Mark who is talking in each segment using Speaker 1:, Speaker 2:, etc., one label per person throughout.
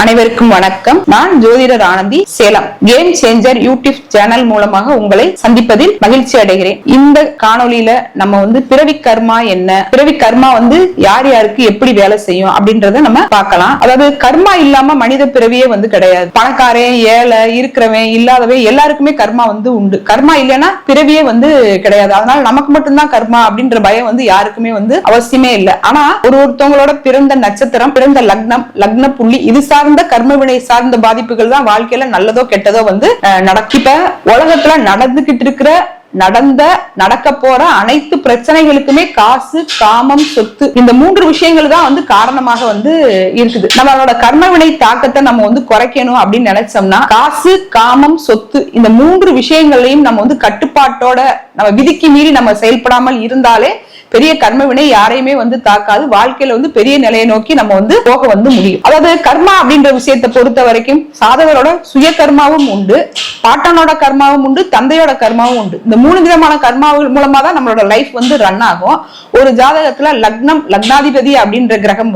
Speaker 1: அனைவருக்கும் வணக்கம். நான் ஜோதிடர் Anandhi, Salem. Game changer YouTube channel மூலமாக உங்களை சந்திப்பதில் மகிழ்ச்சி அடைகிறேன். இந்த காணொலியில நம்ம பிறவி கர்மா என்ன, பிறவி கர்மா யார் யாருக்கு எப்படி வேலை செய்யும் அப்படின்றத நம்ம பார்க்கலாம். அதாவது கர்மா இல்லாம மனித பிறவியே கிடையாது. பணக்காரன், ஏழை, இருக்கிறவன், இல்லாதவன் எல்லாருக்குமே கர்மா உண்டு. கர்மா இல்லைன்னா பிறவியே கிடையாது. அதனால நமக்கு மட்டும்தான் கர்மா அப்படின்ற பயம் யாருக்குமே அவசியமே இல்லை. ஆனா ஒருத்தவங்களோட பிறந்த நட்சத்திரம், பிறந்த லக்னம், லக்ன புள்ளி, இது சார்ந்த கர்மவினை சார்ந்த பாதிப்புகள் தான் வாழ்க்கையில நல்லதோ கெட்டதோ நடக்கும். இப்ப உலகத்துல நடந்துகிட்டு இருக்கிற, நடக்க போற அனைத்து பிரச்சனைகளுக்குமே காசு, காமம், சொத்து, இந்த மூன்று விஷயங்கள் தான் காரணமாக இருக்குது. நம்மளோட கர்மவினை தாக்கத்தை நம்ம குறைக்கணும் அப்படின்னு நினைச்சோம்னா காசு, காமம், சொத்து, இந்த மூன்று விஷயங்களையும் நம்ம கட்டுப்பாட்டோட, நம்ம விதிக்கு மீறி நம்ம செயல்படாமல் இருந்தாலே பெரிய கர்மவினை யாரையுமே தாக்காது. வாழ்க்கையில பெரிய நிலையை நோக்கி நம்ம போக முடியும். அதாவது கர்மா அப்படின்ற விஷயத்தை பொறுத்த வரைக்கும் சாதகரோட சுய கர்மாவும் உண்டு, பாட்டனோட கர்மாவும் உண்டு, தந்தையோட கர்மாவும் உண்டு. இந்த மூணு விதமான கர்மாவின் மூலமா தான் நம்மளோட லைஃப் ரன் ஆகும். ஒரு ஜாதகத்துல லக்னம், லக்னாதிபதி அப்படின்ற கிரகம்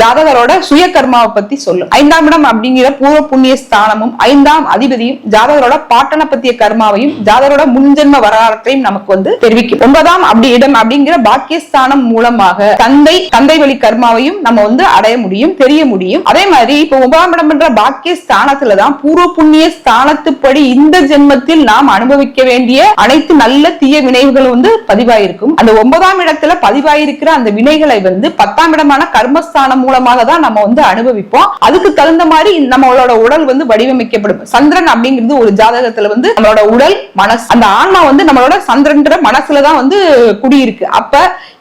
Speaker 1: ஜாதகரோட சுய கர்மாவை பத்தி சொல்லும். 5ஆம் இடம் அப்படிங்கிற பூர்வ புண்ணிய ஸ்தானமும் 5ஆம் அதிபதியும் ஜாதகரோட பாட்டனை பத்திய கர்மாவையும் ஜாதகரோட முன்ஜென்ம வரலாற்றையும் நமக்கு தெரிவிக்கும். 9ஆம் இடம் அப்படிங்கிற பாக்கியஸ்தானம் மூலமாக தந்தை வழி கர்மாவையும் நம்ம அடைய முடியும், தெரிய முடியும். அதே மாதிரி இப்ப 9ஆம் இடம் என்ற பாக்கியஸ்தானத்துலதான் பூர்வ புண்ணிய ஸ்தானத்துப்படி இந்த ஜென்மத்தில் நாம் அனுபவிக்க வேண்டிய அனைத்து நல்ல தீய வினைகள் பதிவாயிருக்கும். அந்த 9ஆம் இடத்துல பதிவாயிருக்கிற அந்த வினைகளை 10ஆம் இடமான கர்மஸ்தானம் மூலமாக தான் நம்ம அனுபவிப்போம். அதுக்கு தகுந்த மாதிரி நம்மளோட உடல் வடிவமைக்கப்படும். சந்திரன் அப்படிங்கிறது ஒரு ஜாதகத்துல நம்மளோட உடல், மனசு, அந்த ஆன்மா நம்மளோட சந்திரன்ற மனசுலதான் குடியிருக்கு. அப்ப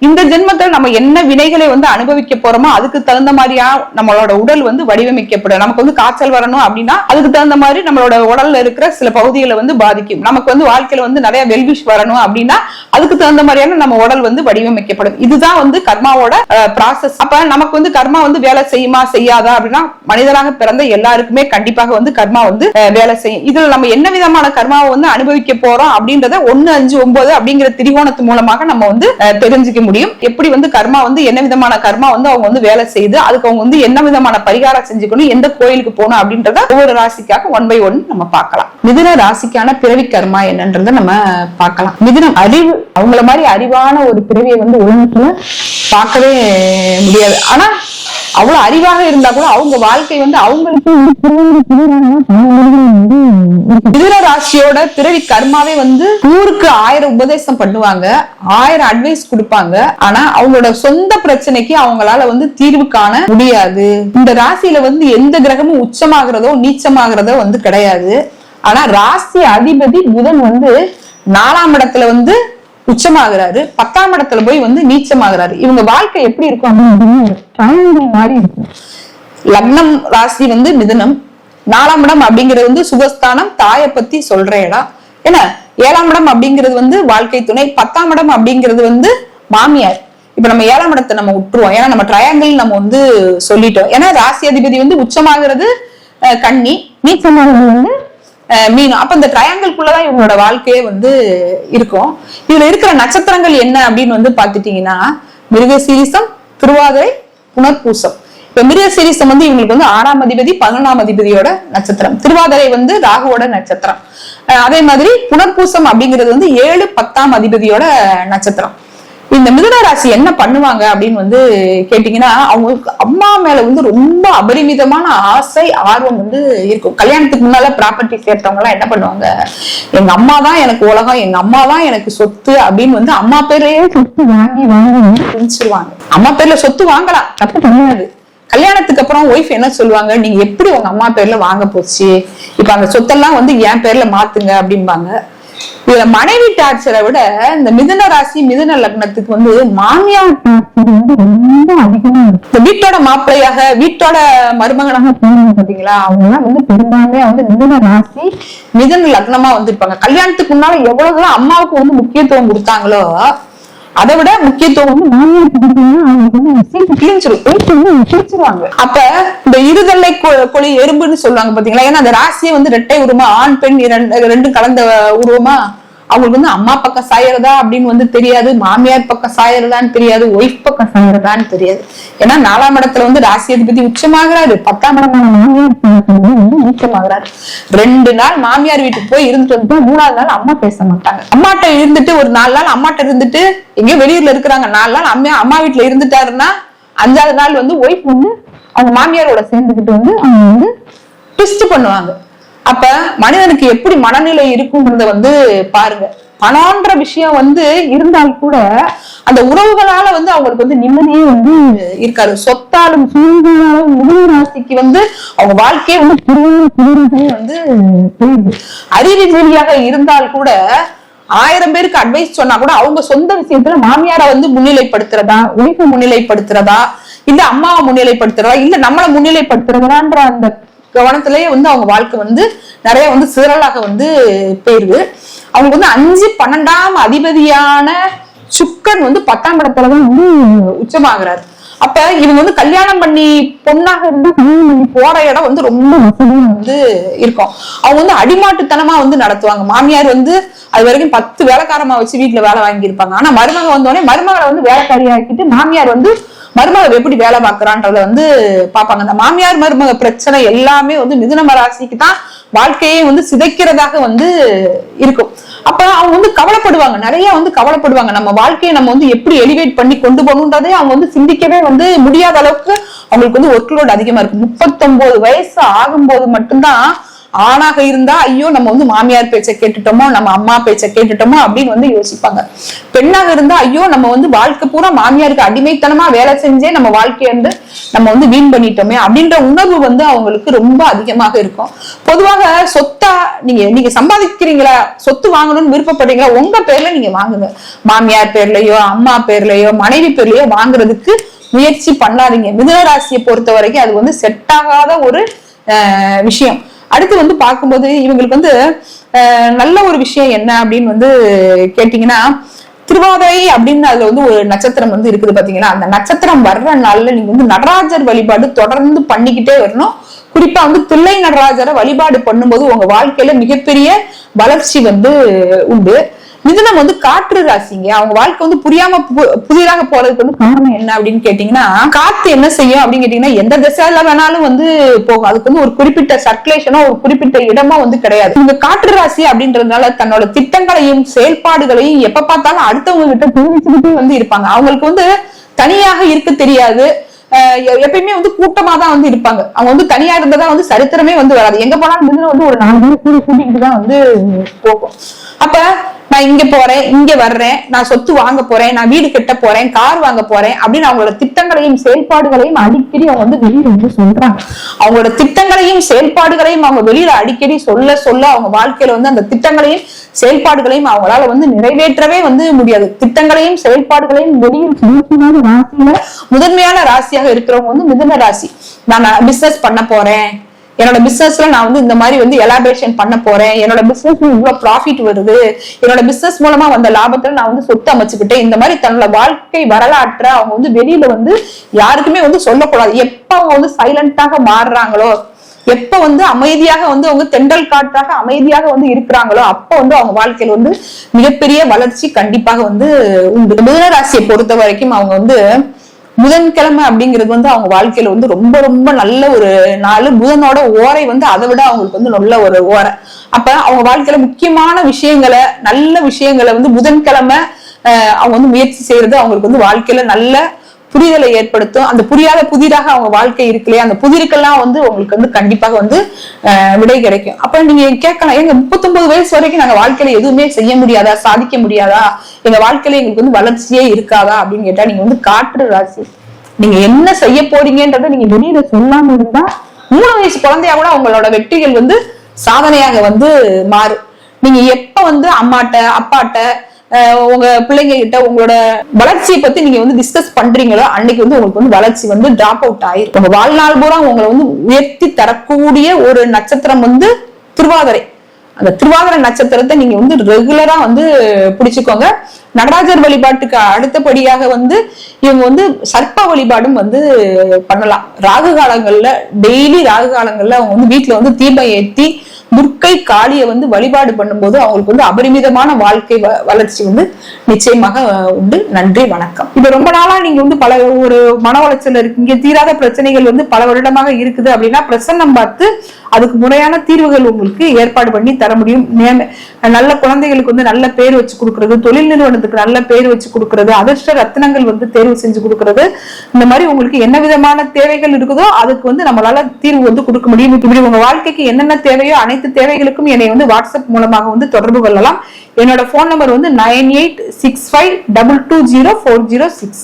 Speaker 1: இந்த ஜென்மத்துல நம்ம என்ன வினைகளை அனுபவிக்க போறோமோ அதுக்கு தகுந்த மாதிரியா நம்மளோட உடல் வடிவமைக்கப்படும். நமக்கு காய்ச்சல் வரணும் அப்படின்னா அதுக்கு தகுந்த மாதிரி நம்மளோட உடல்ல இருக்கிற சில பகுதிகளை பாதிக்கும். நமக்கு வாழ்க்கையில நிறைய வெல்விஷ் வரணும் அப்படின்னா அதுக்கு தகுந்த மாதிரியான நம்ம உடல் வடிவமைக்கப்படும். இதுதான் கர்மாவோட ப்ராசஸ். அப்ப நமக்கு கர்மா வேலை செய்யுமா செய்யாதா அப்படின்னா மனிதராக பிறந்த எல்லாருக்குமே கண்டிப்பாக கர்மா வேலை செய்யும். இதுல நம்ம என்ன விதமான கர்மாவை அனுபவிக்க போறோம் அப்படின்றத 1, 5, 9 அப்படிங்கிற திரிகோணத்து மூலமாக நம்ம தெரிஞ்சுக்க முடியும். எப்படி கர்மா என்ன விதமான கர்மா அவங்க வேலை செய்து அதுக்கு அவங்க என்ன விதமான பரிகாரம் செஞ்சுக்கணும், எந்த கோயிலுக்கு போகணும் அப்படின்றத ஒவ்வொரு ராசிக்காக 1 by 1 நம்ம பார்க்கலாம். மிதுன ராசிக்கான பிறவி கர்மா என்னன்றத நம்ம பார்க்கலாம். மிதுனம் அறிவு, அவங்கள மாதிரி அறிவான ஒரு பிறவியை உலகத்துல பார்க்கவே முடியாது. ஆனா அவ்வளவு அறிவாக இருந்தா கூட அவங்க வாழ்க்கை அவங்களுக்கு மிதுன ராசியோட பிறவி கர்மாவே ஊருக்கு 1000 உபதேசம் பண்ணுவாங்க, 1000 அட்வைஸ் கொடுப்பாங்க. ஆனா அவங்களோட சொந்த பிரச்சனைக்கு அவங்களால தீர்வு காண முடியாது. இந்த ராசியில எந்த கிரகமும் உச்சமாகிறதோ நீச்சமாகிறதோ கிடையாது. ஆனா ராசி அதிபதி புதன் 4ஆம் இடத்துல உச்சமாகிறாரு, 10ஆம் இடத்துல போய் நீச்சமாகிறாரு. இவங்க வாழ்க்கை எப்படி இருக்கும் அப்படின்னு மாதிரி இருக்கும். லக்னம் ராசி மிதுனம், 4ஆம் இடம் அப்படிங்கிறது சுகஸ்தானம், தாயை பத்தி சொல்ற இடம். ஏன்னா 7ஆம் இடம் அப்படிங்கிறது வாழ்க்கை துணை, 10ஆம் இடம் அப்படிங்கிறது மாமியார். இப்ப நம்ம 7ஆம் இடத்தை நம்ம விட்டுருவோம், ஏன்னா நம்ம ட்ரையாங்கிள் நம்ம சொல்லிட்டோம். ஏன்னா ராசி அதிபதி உச்சமாகிறது கன்னி, நீச்சமாகிறது மீனம். அப்ப இந்த ட்ரையாங்கிள்குள்ளதான் இவங்களோட வாழ்க்கையே இருக்கும். இதுல இருக்கிற நட்சத்திரங்கள் என்ன அப்படின்னு பாத்துட்டீங்கன்னா மிருகசீரிசம், திருவாதிரை, புனர்பூசம். இப்ப மிருகசீரிசம் இவங்களுக்கு 6ஆம் அதிபதி 11ஆம் அதிபதியோட நட்சத்திரம், திருவாதிரை ராகுவோட நட்சத்திரம். அதே மாதிரி புனர்பூசம் அப்படிங்கிறது 7, 10ஆம் அதிபதியோட நட்சத்திரம். இந்த மிதுன ராசி என்ன பண்ணுவாங்க அப்படின்னு கேட்டீங்கன்னா அவங்களுக்கு அம்மா மேல ரொம்ப அபரிமிதமான ஆசை, ஆர்வம் இருக்கும். கல்யாணத்துக்கு முன்னால ப்ராப்பர்ட்டி சேர்த்தவங்க எல்லாம் என்ன பண்ணுவாங்க, எங்க அம்மா தான் எனக்கு உலகம், எங்க அம்மா தான் எனக்கு சொத்து அப்படின்னு அம்மா பேர்லயே சொத்து வாங்கி பிரிச்சிருவாங்க. அம்மா பேர்ல சொத்து வாங்கலாம், தப்பு கிடையாது. கல்யாணத்துக்கு அப்புறம் ஒய்ஃப் என்ன சொல்லுவாங்க, நீங்க எப்படி உங்க அம்மா பேர்ல வாங்க போச்சு, இப்ப அந்த சொத்தெல்லாம் என் பேர்ல மாத்துங்க அப்படிம்பாங்க. இதுல மனைவி டார்ச்சரை விட இந்த மிதுன ராசி, மிதுன லக்னத்துக்கு மாமியார் ரொம்ப அதிகமா இருக்கு. இந்த வீட்டோட மாப்பிள்ளையாக, வீட்டோட மருமகனாக பாத்தீங்களா, அவங்க எல்லாம் பெரும்பாலுமே மிதுன ராசி, மிதுன லக்னமா இருப்பாங்க. கல்யாணத்துக்கு முன்னால எவ்வளவுதான் அம்மாவுக்கு முக்கியத்துவம் கொடுத்தாங்களோ அதை விட முக்கியத்துவம் கிழிச்சிருவாங்க. அப்ப இந்த இருதலை கொலி எறும்புன்னு சொல்லுவாங்க பாத்தீங்களா. ஏன்னா அந்த ராசியை ரெட்டை உருவமா, ஆண் பெண் ரெண்டும் கலந்த உருவமா அவங்களுக்கு வந்து அம்மா பக்கம் சாயறதா அப்படின்னு வந்து தெரியாது, மாமியார் பக்கம் சாயறதான்னு தெரியாது, ஒய்ஃப் பக்கம் சாயறதான்னு தெரியாது. ஏன்னா 4ஆம் இடத்துல வந்து ராசி அதிபதி உச்சமாகிறாரு, 10ஆம் இடமான மாமியார் உச்சமாகிறாரு. 2 நாள் மாமியார் வீட்டுக்கு போய் இருந்துட்டு வந்து 3ஆவது நாள் அம்மா பேச மாட்டாங்க. அம்மாட்ட இருந்துட்டு ஒரு 4 நாள் அம்மாட்ட இருந்துட்டு எங்கேயோ வெளியூர்ல இருக்கிறாங்க, 4 நாள் அம்மா வீட்டுல இருந்துட்டாருன்னா 5ஆவது நாள் வந்து ஒய்ஃப் வந்து அவங்க மாமியாரோட சேர்ந்துக்கிட்டு வந்து அவங்க வந்து ட்விஸ்ட் பண்ணுவாங்க. அப்ப மனிதனுக்கு எப்படி மனநிலை இருக்குங்கிறத வந்து பாருங்க. பணம்ன்ற விஷயம் வந்து இருந்தால் கூட அந்த உறவுகளால வந்து அவங்களுக்கு வந்து நிம்மதியே வந்து இருக்காது. சொத்தாலும் சூழ்நிலாலும் மிதுன ராசிக்கு வந்து அவங்க வாழ்க்கையே வந்து வந்து போயிடுது. அறிவு ரீதியாக இருந்தால் கூட 1000 பேருக்கு அட்வைஸ் சொன்னா கூட அவங்க சொந்த விஷயத்துல மாமியாரை வந்து முன்னிலைப்படுத்துறதா, ஒய்ஃபை முன்னிலைப்படுத்துறதா, இல்ல அம்மாவை முன்னிலைப்படுத்துறதா, இல்ல நம்மளை முன்னிலைப்படுத்துறதான்ற அந்த கவனத்திலேயே வந்து அவங்க வாழ்க்கை வந்து நிறைய வந்து சிறலாக வந்து போயிருது. அவங்களுக்கு வந்து 5, 12ஆம் அதிபதியான சுக்கிரன் வந்து 10ஆம் இடத்துலதான் வந்து உச்சமாகிறாரு. அப்ப இவங்க வந்து கல்யாணம் பண்ணி பொண்ணாக இருந்தா கல்யாணம் பண்ணி போற இடம் வந்து ரொம்ப வசதியா வந்து இருக்கும். அவங்க வந்து அடிமாட்டுத்தனமா வந்து நடத்துவாங்க. மாமியார் வந்து அது வரைக்கும் 10 வேலைக்காரமா வச்சு வீட்டுல வேலை வாங்கியிருப்பாங்க. ஆனா மருமக வந்தோடனே மருமகளை வந்து வேலைக்காரி ஆக்கிட்டு மாமியார் வந்து மருமக எப்படி வேலை பார்க்கறான்றத வந்து பாப்பாங்க. அந்த மாமியார் மருமக பிரச்சனை எல்லாமே வந்து மிதுன ராசிக்கு தான் வாழ்க்கையை வந்து சிதைக்கிறதாக வந்து இருக்கும். அப்ப அவங்க வந்து கவலைப்படுவாங்க, நிறைய வந்து கவலைப்படுவாங்க. நம்ம வாழ்க்கையை நம்ம வந்து எப்படி எலிவேட் பண்ணி கொண்டு போகணுன்றதே அவங்க வந்து சிந்திக்கவே வந்து முடியாத அளவுக்கு அவங்களுக்கு வந்து ஒர்க் லோட் அதிகமா இருக்கு. 39 வயசு ஆகும்போது மட்டும்தான் ஆணாக இருந்தா ஐயோ நம்ம வந்து மாமியார் பேச்சை கேட்டுட்டோமோ, நம்ம அம்மா பேச்சை கேட்டுட்டோமோ அப்படின்னு வந்து யோசிப்பாங்க. பெண்ணாக இருந்தா ஐயோ நம்ம வந்து வாழ்க்கை பூரா மாமியாருக்கு அடிமைத்தனமா வேலை செஞ்சே நம்ம வாழ்க்கைய வந்து நம்ம வந்து வீண் பண்ணிட்டோமே அப்படின்ற உணர்வு வந்து அவங்களுக்கு ரொம்ப அதிகமாக இருக்கும். பொதுவாக சொத்தா நீங்க சம்பாதிக்கிறீங்களா, சொத்து வாங்கணும்னு விருப்பப்படுறீங்களா, உங்க பேர்ல நீங்க வாங்குங்க. மாமியார் பேர்லயோ அம்மா பேர்லயோ மனைவி பேர்லயோ வாங்குறதுக்கு முயற்சி பண்ணாதீங்க. மிதுன ராசியை பொறுத்த வரைக்கும் அது வந்து செட் ஆகாத ஒரு விஷயம். அடுத்து வந்து பார்க்கும்போது இவங்களுக்கு வந்து நல்ல ஒரு விஷயம் என்ன அப்படின்னு வந்து கேட்டீங்கன்னா, திருவாதிரை அப்படின்னு அதுல வந்து ஒரு நட்சத்திரம் வந்து இருக்குது பாத்தீங்கன்னா, அந்த நட்சத்திரம் வர்ற நாள்ல நீங்க வந்து நடராஜர் வழிபாடு தொடர்ந்து பண்ணிக்கிட்டே வரணும். குறிப்பா வந்து தில்லை நடராஜரை வழிபாடு பண்ணும்போது உங்க வாழ்க்கையில மிகப்பெரிய வளர்ச்சி வந்து உண்டு. மிதுனம் வந்து காற்று ராசிங்க. அவங்க வாழ்க்கை வந்து புரியாம புதிராக போறதுக்கு வந்து காரணம் என்ன அப்படின்னு கேட்டீங்கன்னா, காத்து என்ன செய்யும் அப்படின்னு கேட்டீங்கன்னா எந்த திசையில வேணாலும் வந்து போகும். அதுக்கு வந்து ஒரு குறிப்பிட்ட சர்க்குலேஷனோ ஒரு குறிப்பிட்ட இடமோ வந்து கிடையாது. இந்த காற்று ராசி அப்படின்றதுனால தன்னோட திட்டங்களையும் செயல்பாடுகளையும் எப்ப பார்த்தாலும் அடுத்தவங்க கிட்ட தெரிவிச்சுக்கிட்டே வந்து இருப்பாங்க. அவங்களுக்கு வந்து தனியாக இருக்க தெரியாது. எப்பயுமே வந்து கூட்டமா தான் வந்து இருப்பாங்க. அவங்க வந்து தனியா இருந்ததா வந்து சரித்திரமே வந்து வராது. எங்க போனாலும் மிதுனம் வந்து ஒரு 4 பேர் கூட்டிகிட்டு தான் வந்து போகும். அப்ப நான் இங்க போறேன், இங்க வர்றேன், நான் சொத்து வாங்க போறேன், நான் வீடு கட்ட போறேன், கார் வாங்க போறேன் அப்படின்னு அவங்களோட திட்டங்களையும் செயல்பாடுகளையும் அடிக்கடி அவங்க வந்து வெளியில வந்து சொல்றாங்க. அவங்களோட திட்டங்களையும் செயல்பாடுகளையும் அவங்க வெளியில அடிக்கடி சொல்ல சொல்ல அவங்க வாழ்க்கையில வந்து அந்த திட்டங்களையும் செயல்பாடுகளையும் அவங்களால வந்து நிறைவேற்றவே வந்து முடியாது. திட்டங்களையும் செயல்பாடுகளையும் வெளியில் ராசியில முதன்மையான ராசியாக இருக்கிறவங்க வந்து மிதுன ராசி. நான் பிசினஸ் பண்ண போறேன், என்னோட பிசினஸ்ல நான் வந்து இந்த மாதிரி வந்து எலாபரேஷன் பண்ண போறேன், என்னோட பிசினஸ் இவ்வளவு ப்ராஃபிட் வருது, என்னோட பிசினஸ் மூலமா வந்த லாபத்துல நான் வந்து சொத்து அமைச்சுக்கிட்டேன், இந்த மாதிரி தன்னோட வாழ்க்கை வரலாற்ற அவங்க வந்து வெளியில வந்து யாருக்குமே வந்து சொல்லக்கூடாது. எப்ப அவங்க வந்து சைலண்டாக மாறுறாங்களோ, எப்ப வந்து அமைதியாக வந்து அவங்க தென்றல் காற்றாக அமைதியாக வந்து இருக்கிறாங்களோ அப்ப வந்து அவங்க வாழ்க்கையில வந்து மிகப்பெரிய வளர்ச்சி கண்டிப்பாக வந்து உண்டு. மிதுன ராசியை பொறுத்த வரைக்கும் அவங்க வந்து புதன்கிழமை அப்படிங்கிறது வந்து அவங்க வாழ்க்கையில வந்து ரொம்ப ரொம்ப நல்ல ஒரு நாள். புதனோட ஓரை வந்து அதை விட அவங்களுக்கு வந்து நல்ல ஒரு ஓரை. அப்ப அவங்க வாழ்க்கையில முக்கியமான விஷயங்களை நல்ல விஷயங்களை வந்து புதன்கிழமை அவங்க வந்து முயற்சி செய்யறது அவங்களுக்கு வந்து வாழ்க்கையில நல்ல புரிதலை ஏற்படுத்தும். அந்த புரியாத புதிராக அவங்க வாழ்க்கை இருக்குல்லையா, அந்த புதிருக்கெல்லாம் வந்து உங்களுக்கு வந்து கண்டிப்பாக வந்து விடை கிடைக்கும். அப்ப நீங்க கேட்கலாம், எங்க 39 வயசு வரைக்கும் நாங்க வாழ்க்கையில எதுவுமே செய்ய முடியாதா, சாதிக்க முடியாதா, எங்க வாழ்க்கையில எங்களுக்கு வந்து வளர்ச்சியே இருக்காதா அப்படின்னு கேட்டா, நீங்க வந்து காற்று ராசி. நீங்க என்ன செய்ய போறீங்கன்றத நீங்க வெளியில சொல்லாம இருந்தா 3 வயசு குழந்தையா கூட அவங்களோட வெற்றிகள் வந்து சாதனையாக வந்து மாறும். நீங்க எப்ப வந்து அம்மாட்ட அப்பாட்ட உங்க பிள்ளைங்க கிட்ட உங்களோட வளர்ச்சியை பத்தி நீங்க வந்து டிஸ்கஸ் பண்றீங்களோ அன்னைக்கு வந்து உங்களுக்கு வந்து வளர்ச்சி வந்து டிராப் அவுட் ஆயிரும். உங்க வாழ்நாள் பூரா உங்களை வந்து உயர்த்தி தரக்கூடிய ஒரு நட்சத்திரம் வந்து திருவாதிரை. அந்த திருவாதிரை நட்சத்திரத்தை நீங்க வந்து ரெகுலரா வந்து பிடிச்சுக்கோங்க. நடராஜர் வழிபாட்டுக்கு அடுத்தபடியாக வந்து இவங்க வந்து சர்ப்ப வழிபாடும் வந்து பண்ணலாம். ராகு காலங்கள்ல டெய்லி ராகு காலங்கள்ல அவங்க வந்து வீட்டுல வந்து தீபம் ஏற்றி துர்க்கை காளியை வந்து வழிபாடு பண்ணும்போது அவங்களுக்கு வந்து அபரிமிதமான வாழ்க்கை வளர்ச்சி வந்து நிச்சயமாக உண்டு. நன்றி, வணக்கம். இப்ப ரொம்ப நாளா நீங்க வந்து பல ஒரு மன உளைச்சல் இருக்கீங்க, தீராத பிரச்சனைகள் வந்து பல வருடமாக இருக்குது அப்படின்னா பிரசன்னம் பார்த்து அதுக்கு முறையான தீர்வுகள் உங்களுக்கு ஏற்பாடு பண்ணி தர முடியும். நல்ல குழந்தைகளுக்கு வந்து நல்ல பேர் வச்சு கொடுக்கறது, தொழில் நிறுவனத்துக்கு நல்ல பேர் வச்சு கொடுக்கறது, அதிர்ஷ்ட ரத்தினங்கள் வந்து தேர்வு செஞ்சு கொடுக்கறது, இந்த மாதிரி உங்களுக்கு என்ன விதமான தேவைகள் இருக்குதோ அதுக்கு வந்து நம்மளால தீர்வு வந்து கொடுக்க முடியும். இப்படி உங்க வாழ்க்கைக்கு என்னென்ன தேவையோ அனைத்து தேவைகளுக்கும் என்னை வந்து வாட்ஸ்அப் மூலமாக வந்து தொடர்பு கொள்ளலாம். என்னோட போன் நம்பர் வந்து 9865220406.